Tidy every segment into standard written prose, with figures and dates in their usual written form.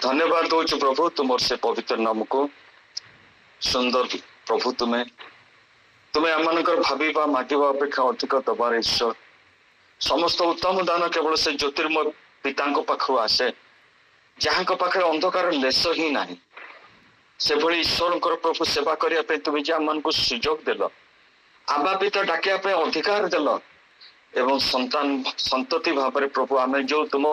धन्यवाद दौचु प्रभु तुम से पवित्र नाम को सुंदर प्रभु तुम्हें तुम्हें आम भाविबा मागिबा अपेक्षा अधिक दबार ईश्वर समस्त उत्तम दान केवल से ज्योतिर्मय पिता पाखु आसे जहाँ पाखे अंधकार लेस ही ना से भली ईश्वर प्रभु सेवा करने तुम्हें जहाँ मन को सुजोग देल आबा पिता डाकिया अधिकार देल एवं संतान संतति भाव में प्रभु आम जो तुम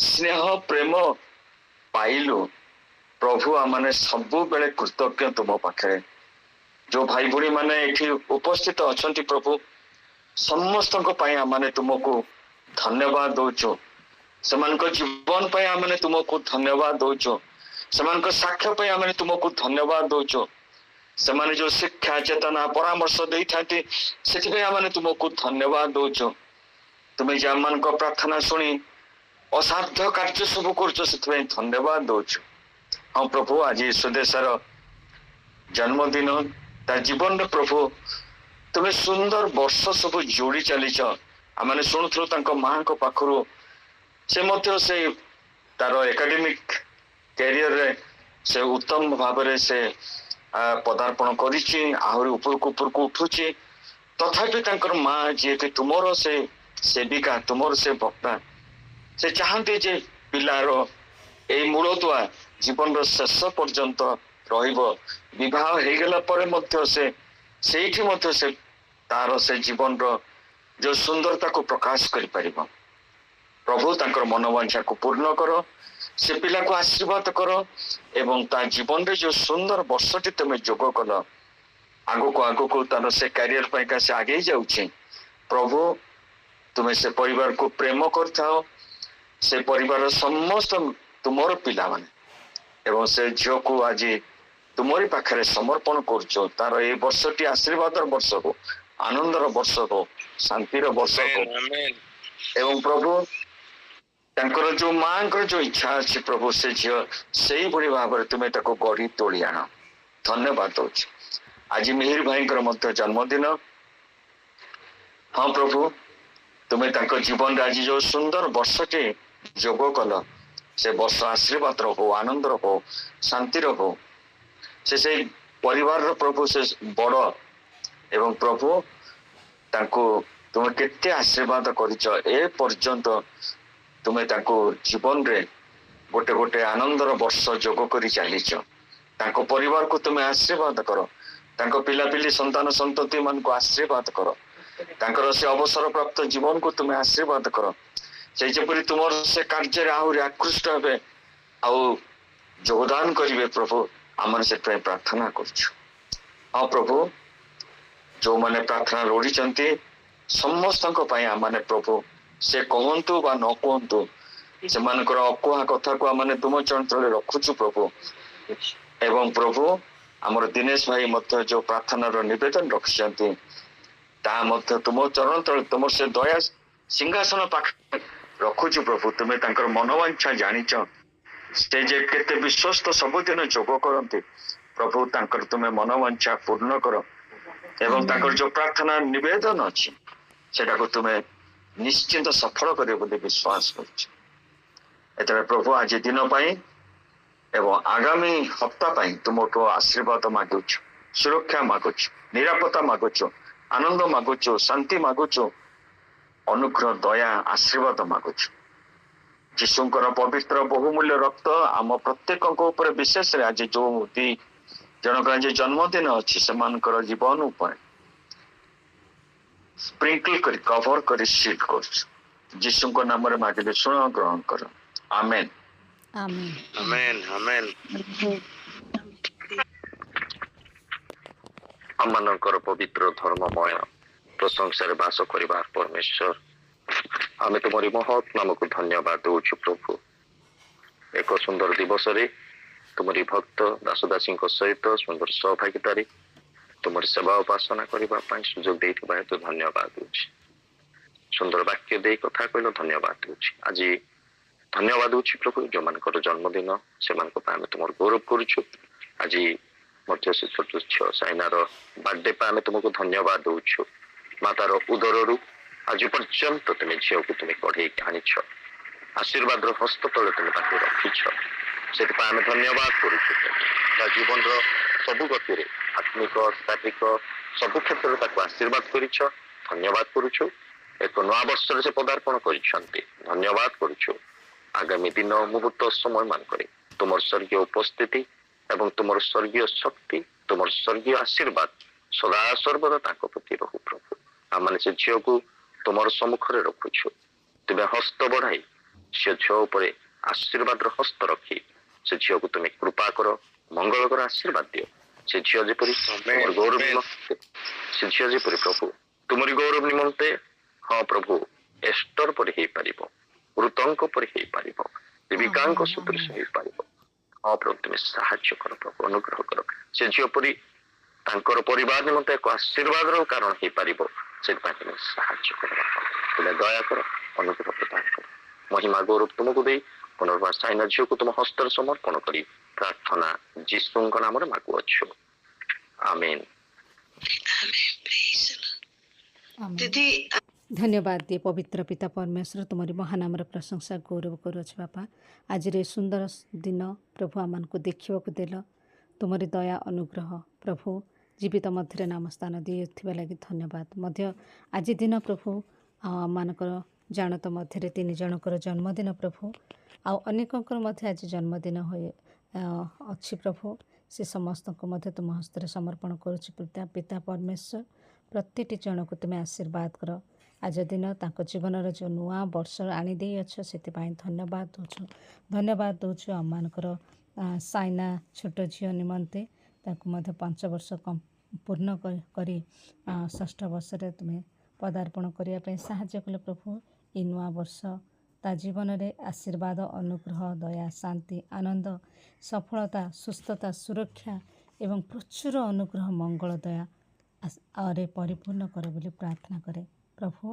स्नेह प्रेम पाइलु प्रभु आम सबु बेले कृतज्ञ तुम पाखे जो भाई भूणी माने एठी उपस्थित अच्छा प्रभु समस्त आम तुमको धन्यवाद दौचु से जीवन आम तुमको धन्यवाद दौचु से साक्ष्य आम तुमको धन्यवाद दौचु से जो शिक्षा चेतना परामर्श दे था आम तुमको धन्यवाद दौचु तुम्हें जहाँ मान प्रार्थना शुणी असाध्य कार्य सब कर धन्यवाद दौचु हाँ प्रभु आज सुदेशर जन्मदिन ता जीवन प्रभु तुम्हें सुंदर वर्ष सब जोड़ी चलीच आम शुणुलु माँ पाखु से तार एकेडमिक कैरियर रे से उत्तम भाव से पदार्पण करी उपरको उठुची तथापि माँ जी कि तुमर से सेविका तुमर से भक्ता से चाहते जे पिलार ए मूलदुआ जीवन शेष पर्यंत रहा विवाह से तार से जीवन जो सुंदरता को प्रकाश कर प्रभु तांकर मनोवांछा को पूर्ण कर से पिला को आशीर्वाद कर एवं ता जीवन रे जो सुंदर वर्षटी तुम जोग कल आगो को तार से कैरियर पैका से आगे जाऊे प्रभु तुम्हें से परिवार को प्रेम कर से परिवार समस्त तुमर पिला माने एवं से झील को आज तुमरी पाखे समर्पण कर तार ये वर्षटी आशीर्वाद वर्ष हो आनंदर वर्ष हो शांतिर वर्ष हो एवं प्रभु तांकर जो माँ जो इच्छा अच्छी प्रभु से झील से ही भाव में तुम्हें गढ़ी तोड़ी आण धन्यवाद दौच आज मिहिर भाई जन्मदिन हाँ प्रभु तुम्हें जीवन आज जो सुंदर वर्षटे जोग कल से वर्ष आशीर्वाद हो आनंदर हो शांतिर हो से परिवार प्रभु से बड़ एवं प्रभु तुम्हें केते आशीर्वाद कर पर्यंत तुम्हें जीवन रे गोटे गोटे आनंदर वर्ष जोग कर चलीच परिवार को तुम्हें आशीर्वाद कर पिलापिली संतान संतति मान को आशीर्वाद कर से अवसर प्राप्त जीवन को तुम्हें आशीर्वाद कर से जपरी तुम से कार्य आहरी आकृष्ट हे योगदान करेंगे प्रभु आम से प्रार्थना कर हाँ प्रभु जो मैंने प्रार्थना लोड़ी समस्त आम प्रभु से कहतु बा न कहतु से अकुहा कथा को आम तुम चंचल रखुचु प्रभु एवं प्रभु आमर दिनेश भाई मध्य जो प्रार्थनार निवेदन रखिंट तुम चरण तले तुम से दया सिंहासन पाखे रखुचु प्रभु तुम्हें मनोवांछा जानिच से जे केते विश्वस्त सबुदिन जोग करते प्रभु तुम्हें मनोवांछा पूर्ण कर एवं जो प्रार्थना निवेदन अच्छी सेटा को तुम्हें निश्चिंत सफल करे बोले विश्वास कर प्रभु आज दिन पाई एवं आगामी हप्ता पाई तुमको आशीर्वाद मागुच सुरक्षा मागुच निरापत्ता मागुच आनंद मागुच शांति मागुच अनुग्रह दया आशीर्वाद मागुच जीशुंकर पवित्र बहुमूल्य रक्त आम प्रत्येक ऊपर विशेष आज जो दी जनक आज जन्मदिन अच्छी से जीवन उपर स्प्रिंकल कर कवर कर शीट कर जीशु नाम रे मागिले शुण ग्रहण कर आमेन आमेन आमेन आमेन आमनकर पवित्र धर्ममय प्रशंसा बास करिबार परमेश्वर आमे तुमरी महत् नाम को धन्यवाद दौचु प्रभु एक सुंदर दिवस रे तुमरी भक्त दासदासी सहित सुंदर सहभागितारे तुम सेवा उपासना करने सुजोग देथिबा हेतु धन्यवाद दूची सुंदर वाक्य दे कथा कहल धन्यवाद दूची आज धन्यवाद दूची प्रभु जो मानकर जन्मदिन से तुम गौरव करुचु आज मध्य से छोट झील साइनार बर्थडे आम तुमको धन्यवाद दौचु मातार उदर आज पर्यंत तुम झील को तुम कढ़े आनीछ आशीर्वाद हस्त तले तुम रखीछ ସେଥିପାଇଁ ଆମେ ଧନ୍ୟବାଦ କରୁଛୁ। ତା ଜୀବନର ସବୁ ଗତିରେ ଆତ୍ମିକ ଶାରୀରିକ ସବୁ କ୍ଷେତ୍ରରେ ତାକୁ ଆଶୀର୍ବାଦ କରିଛ, ଧନ୍ୟବାଦ କରୁଛୁ। ଏକ ନୂଆ ବର୍ଷରେ ସେ ପଦାର୍ପଣ କରିଛନ୍ତି, ଧନ୍ୟବାଦ କରୁଛୁ। ଆଗାମୀ ଦିନ ମୁହୂର୍ତ୍ତ ସମୟ ମାନଙ୍କରେ ତୁମର ସ୍ୱର୍ଗୀୟ ଉପସ୍ଥିତି ଏବଂ ତୁମର ସ୍ୱର୍ଗୀୟ ଶକ୍ତି, ତୁମର ସ୍ୱର୍ଗୀୟ ଆଶୀର୍ବାଦ ସଦା ସର୍ବଦା ତାଙ୍କ ପ୍ରତି ରହୁ ପ୍ରଭୁ। ଆମେ ସେ ଝିଅକୁ ତୁମର ସମ୍ମୁଖରେ ରଖୁଛୁ। ତୁମେ ହସ୍ତ ବଢାଇ ସେ ଝିଅ ଉପରେ ଆଶୀର୍ବାଦର ହସ୍ତ ରଖି ସେ ଝିଅକୁ ତୁମେ କୃପା କର, ମଙ୍ଗଳ କର, ଆଶୀର୍ବାଦ ଦିଅ। ସେ ଝିଅ ଯେପରି ତୁମର ଗୌରବ ନିମନ୍ତେ, ସେ ଝିଅ ଯେପରି ପ୍ରଭୁ ତୁମରି ଗୌରବ ନିମନ୍ତେ, ହଁ ପ୍ରଭୁ, ଏଷ୍ଟର ପରି ହେଇପାରିବ, ଋତଙ୍କ ପରି ହେଇପାରିବ, ଦେବିକାଙ୍କ ସଦୃଶ ହେଇପାରିବ। ହଁ ପ୍ରଭୁ ତୁମେ ସାହାଯ୍ୟ କର ପ୍ରଭୁ, ଅନୁଗ୍ରହ କର। ସେ ଝିଅ ପରି ତାଙ୍କର ପରିବାର ନିମନ୍ତେ ଏକ ଆଶୀର୍ବାଦର କାରଣ ହେଇପାରିବ, ସେଥିପାଇଁ ତୁମେ ସାହାଯ୍ୟ କର, ତୁମେ ଦୟା କର, ଅନୁଗ୍ରହ ପ୍ରଦାନ କର। ମହିମା ଗୌରବ ତୁମକୁ ଦେଇ ପୁନର୍ବାର ସାଇନା ଝିଅକୁ ତୁମ ହସ୍ତରେ ସମର୍ପଣ କରି ପ୍ରାର୍ଥନା ଯୀଶୁଙ୍କ ନାମରେ ମାଗୁଅଛୁ, ଆମେନ୍। ଦିଦି ଧନ୍ୟବାଦ ଦିଏ ପବିତ୍ର ପିତା ପରମେଶ୍ୱର, ତୁମରି ମହାନାମର ପ୍ରଶଂସା ଗୌରବ କରୁଅଛି ବାପା। ଆଜିର ଏ ସୁନ୍ଦର ଦିନ ପ୍ରଭୁ ଆମମାନଙ୍କୁ ଦେଖିବାକୁ ଦେଲ, ତୁମରି ଦୟା ଅନୁଗ୍ରହ ପ୍ରଭୁ ଜୀବିତ ମଧ୍ୟରେ ନାମ ସ୍ଥାନ ଦେଇଥିବା ଲାଗି ଧନ୍ୟବାଦ। ମଧ୍ୟ ଆଜି ଦିନ ପ୍ରଭୁ ଆମମାନଙ୍କର ଜାଣତ ମଧ୍ୟରେ 3 ଜଣଙ୍କର ଜନ୍ମଦିନ ପ୍ରଭୁ, ଆଉ ଅନେକଙ୍କର ମଧ୍ୟ ଆଜି ଜନ୍ମଦିନ ଅଛି ପ୍ରଭୁ। ସେ ସମସ୍ତଙ୍କୁ ମଧ୍ୟ ତୁମ ହସ୍ତରେ ସମର୍ପଣ କରୁଛି ପିତା ପରମେଶ୍ୱର। ପ୍ରତିଟି ଜଣକୁ ତୁମେ ଆଶୀର୍ବାଦ କର। ଆଜି ଦିନ ତାଙ୍କ ଜୀବନର ଯେଉଁ ନୂଆ ବର୍ଷ ଆଣିଦେଇଅଛ ସେଥିପାଇଁ ଧନ୍ୟବାଦ ଦେଉଛୁ। ଧନ୍ୟବାଦ ଦେଉଛୁ ଆମମାନଙ୍କର ସାଇନା ଛୋଟ ଝିଅ ନିମନ୍ତେ, ତାକୁ ମଧ୍ୟ 5 ବର୍ଷ ପୂର୍ଣ୍ଣ କରି 6ଠ ବର୍ଷରେ ତୁମେ ପଦାର୍ପଣ କରିବା ପାଇଁ ସାହାଯ୍ୟ କଲେ ପ୍ରଭୁ। ଏ ନୂଆ ବର୍ଷ ତା ଜୀବନରେ ଆଶୀର୍ବାଦ, ଅନୁଗ୍ରହ, ଦୟା, ଶାନ୍ତି, ଆନନ୍ଦ, ସଫଳତା, ସୁସ୍ଥତା, ସୁରକ୍ଷା ଏବଂ ପ୍ରଚୁର ଅନୁଗ୍ରହ, ମଙ୍ଗଳ, ଦୟା ଆରେ ପରିପୂର୍ଣ୍ଣ କର ବୋଲି ପ୍ରାର୍ଥନା କରେ ପ୍ରଭୁ।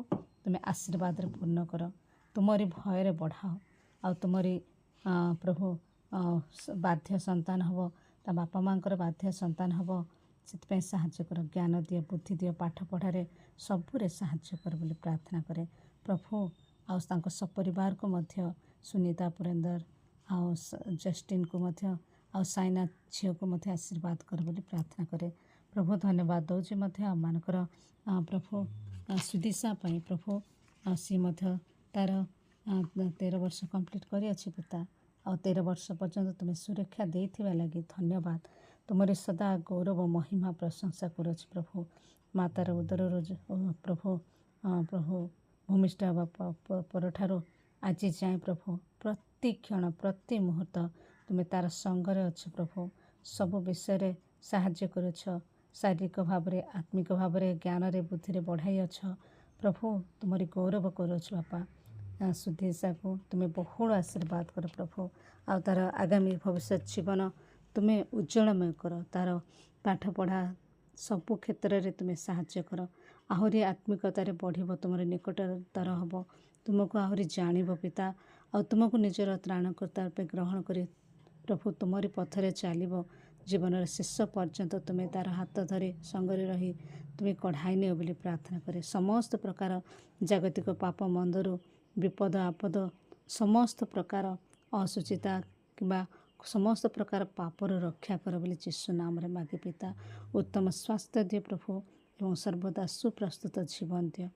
ତୁମେ ଆଶୀର୍ବାଦରେ ପୂର୍ଣ୍ଣ କର, ତୁମରି ଭୟରେ ବଢ଼ାଅ, ଆଉ ତୁମରି ପ୍ରଭୁ ବାଧ୍ୟ ସନ୍ତାନ ହେବ, ତା ବାପା ମାଆଙ୍କର ବାଧ୍ୟ ସନ୍ତାନ ହେବ, ସେଥିପାଇଁ ସାହାଯ୍ୟ କର। ଜ୍ଞାନ ଦିଅ, ବୁଦ୍ଧି ଦିଅ, ପାଠ ପଢ଼ାରେ ସବୁରେ ସାହାଯ୍ୟ କର ବୋଲି ପ୍ରାର୍ଥନା କରେ ପ୍ରଭୁ। ଆଉ ତାଙ୍କ ସପରିବାରକୁ ମଧ୍ୟ, ସୁନିତା, ପୁରେନ୍ଦର ଆଉ ଜଷ୍ଟିନକୁ ମଧ୍ୟ, ଆଉ ସାଇନା ଝିଅକୁ ମଧ୍ୟ ଆଶୀର୍ବାଦ କର ବୋଲି ପ୍ରାର୍ଥନା କରେ ପ୍ରଭୁ। ଧନ୍ୟବାଦ ଦେଉଛି ମଧ୍ୟ ଆମମାନଙ୍କର ପ୍ରଭୁ ସୁଦିଶା ପାଇଁ ପ୍ରଭୁ। ସିଏ ମଧ୍ୟ ତା'ର 13 ବର୍ଷ କମ୍ପ୍ଲିଟ୍ କରିଅଛି ପିତା, ଆଉ 13 ବର୍ଷ ପର୍ଯ୍ୟନ୍ତ ତୁମେ ସୁରକ୍ଷା ଦେଇଥିବା ଲାଗି ଧନ୍ୟବାଦ। ତୁମରି ସଦା ଗୌରବ, ମହିମା, ପ୍ରଶଂସା କରୁଅଛି ପ୍ରଭୁ। ମା ତା'ର ଉଦରରୁ ପ୍ରଭୁ ଭୂମିଷ୍ଠ ହେବା ପରଠାରୁ ଆଜି ଯାଏଁ ପ୍ରଭୁ ପ୍ରତି କ୍ଷଣ ପ୍ରତି ମୁହୂର୍ତ୍ତ ତୁମେ ତା'ର ସଙ୍ଗରେ ଅଛ ପ୍ରଭୁ। ସବୁ ବିଷୟରେ ସାହାଯ୍ୟ କରୁଛ, ଶାରୀରିକ ଭାବରେ, ଆତ୍ମିକ ଭାବରେ, ଜ୍ଞାନରେ, ବୁଦ୍ଧିରେ ବଢ଼ାଇଅଛ ପ୍ରଭୁ। ତୁମରି ଗୌରବ କରୁଅଛୁ ବାପା। ସୁଧିସାକୁ ତୁମେ ବହୁଳ ଆଶୀର୍ବାଦ କର ପ୍ରଭୁ, ଆଉ ତା'ର ଆଗାମୀ ଭବିଷ୍ୟତ ଜୀବନ ତୁମେ ଉଜ୍ଜଳମୟ କର। ତା'ର ପାଠପଢ଼ା ସବୁ କ୍ଷେତ୍ରରେ ତୁମେ ସାହାଯ୍ୟ କର। ଆହୁରି ଆତ୍ମିକତାରେ ବଢ଼ିବ, ତୁମର ନିକଟତର ହେବ, ତୁମକୁ ଆହୁରି ଜାଣିବ ପିତା, ଆଉ ତୁମକୁ ନିଜର ତ୍ରାଣକର୍ତ୍ତା ରୂପେ ଗ୍ରହଣ କରି ପ୍ରଭୁ ତୁମରି ପଥରେ ଚାଲିବ। ଜୀବନର ଶେଷ ପର୍ଯ୍ୟନ୍ତ ତୁମେ ତା'ର ହାତ ଧରି ସଙ୍ଗରେ ରହି ତୁମେ କଢ଼ାଇ ନିଅ ବୋଲି ପ୍ରାର୍ଥନା କରେ। ସମସ୍ତ ପ୍ରକାର ଜାଗତିକ ପାପ, ମନ୍ଦରୁ, ବିପଦ ଆପଦ, ସମସ୍ତ ପ୍ରକାର ଅସୁଚିତା କିମ୍ବା ସମସ୍ତ ପ୍ରକାର ପାପରୁ ରକ୍ଷା କର ବୋଲି ଯୀଶୁ ନାମରେ ମାଗେ ପିତା। ଉତ୍ତମ ସ୍ୱାସ୍ଥ୍ୟ ଦିଅ ପ୍ରଭୁ, ଏବଂ ସର୍ବଦା ସୁପ୍ରସ୍ତୁତ ଜୀବନ ଦିଅ,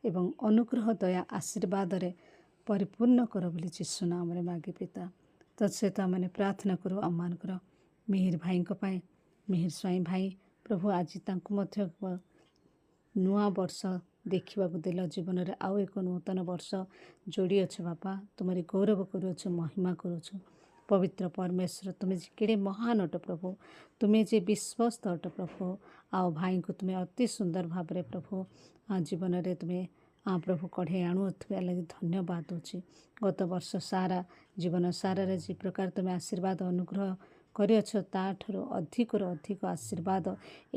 ଏବଂ ଅନୁଗ୍ରହ, ଦୟା, ଆଶୀର୍ବାଦରେ ପରିପୂର୍ଣ୍ଣ କର ବୋଲି ଯୀଶୁ ନାମରେ ମାଗେ ପିତା। ତତ୍ସହିତ ଆମେ ପ୍ରାର୍ଥନା କରୁ ଆମମାନଙ୍କର ମିହିର ଭାଇଙ୍କ ପାଇଁ। ମିହିର ସ୍ୱାଇଁ ଭାଇ ପ୍ରଭୁ, ଆଜି ତାଙ୍କୁ ମଧ୍ୟ ନୂଆ ବର୍ଷ ଦେଖିବାକୁ ଦେଲ, ଜୀବନରେ ଆଉ ଏକ ନୂତନ ବର୍ଷ ଯୋଡ଼ିଅଛ ବାପା। ତୁମରି ଗୌରବ କରୁଅଛ, ମହିମା କରୁଛୁ ପବିତ୍ର ପରମେଶ୍ୱର। ତୁମେ ଯେ କେଡ଼େ ମହାନ ଅଟ ପ୍ରଭୁ, ତୁମେ ଯେ ବିଶ୍ୱସ୍ତ ଅଟ ପ୍ରଭୁ। ଆଉ ଭାଇଙ୍କୁ ତୁମେ ଅତି ସୁନ୍ଦର ଭାବରେ ପ୍ରଭୁ ଜୀବନରେ ତୁମେ ପ୍ରଭୁ କଢ଼େଇ ଆଣୁଥିବା ଲାଗି ଧନ୍ୟବାଦ ଦେଉଛି। ଗତ ବର୍ଷ ସାରା, ଜୀବନ ସାରାରେ ଯେ ପ୍ରକାର ତୁମେ ଆଶୀର୍ବାଦ, ଅନୁଗ୍ରହ କରିଅଛ, ତାଠାରୁ ଅଧିକରୁ ଅଧିକ ଆଶୀର୍ବାଦ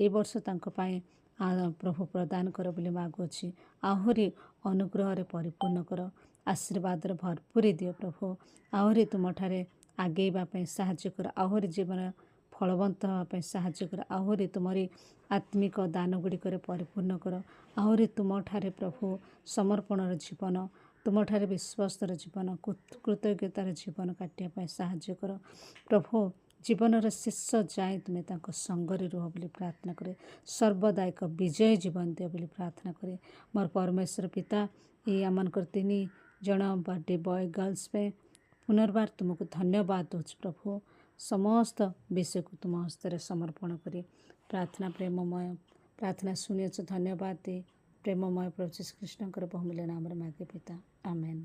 ଏଇ ବର୍ଷ ତାଙ୍କ ପାଇଁ ପ୍ରଭୁ ପ୍ରଦାନ କର ବୋଲି ମାଗୁଅଛି। ଆହୁରି ଅନୁଗ୍ରହରେ ପରିପୂର୍ଣ୍ଣ କର, ଆଶୀର୍ବାଦରେ ଭରପୁରୀ ଦିଅ ପ୍ରଭୁ। ଆହୁରି ତୁମଠାରେ ଆଗେଇବା ପାଇଁ ସାହାଯ୍ୟ କର, ଆହୁରି ଜୀବନ ଫଳବନ୍ତ ହେବା ପାଇଁ ସାହାଯ୍ୟ କର, ଆହୁରି ତୁମରି ଆତ୍ମିକ ଦାନ ଗୁଡ଼ିକରେ ପରିପୂର୍ଣ୍ଣ କର, ଆହୁରି ତୁମଠାରେ ପ୍ରଭୁ ସମର୍ପଣର ଜୀବନ ତୁମଠାରେ ବିଶ୍ୱାସର ଜୀବନ କୃତଜ୍ଞତାର ଜୀବନ କାଟିବା ପାଇଁ ସାହାଯ୍ୟ କର ପ୍ରଭୁ। ଜୀବନର ଶେଷ ଯାଏଁ ତୁମେ ତାଙ୍କ ସଙ୍ଗରେ ରୁହ ବୋଲି ପ୍ରାର୍ଥନା କରେ। ସର୍ବଦା ଏକ ବିଜୟ ଜୀବନ ଦିଅ ବୋଲି ପ୍ରାର୍ଥନା କରେ ମୋର ପରମେଶ୍ୱର ପିତା। ଏଇ ଆମମାନଙ୍କର 3 ଜଣ ବର୍ଥଡେ ବୟ गर्ल्स ପାଇଁ ପୁନର୍ବାର ତୁମକୁ ଧନ୍ୟବାଦ ଦେଉଛି ପ୍ରଭୁ। ସମସ୍ତ ବିଷୟକୁ ତୁମ ହସ୍ତରେ ସମର୍ପଣ କରି ପ୍ରାର୍ଥନା ପ୍ରେମମୟ ପ୍ରାର୍ଥନା ଶୁଣିଅଛୁ। ଧନ୍ୟବାଦ ଦେ ପ୍ରେମମୟ ପ୍ରଭୁ ଯୀଶୁ ଖ୍ରୀଷ୍ଟଙ୍କର ବହୁମୂଲ୍ୟ ନାମରେ ମାଗେ ପିତା, ଆମେନ୍।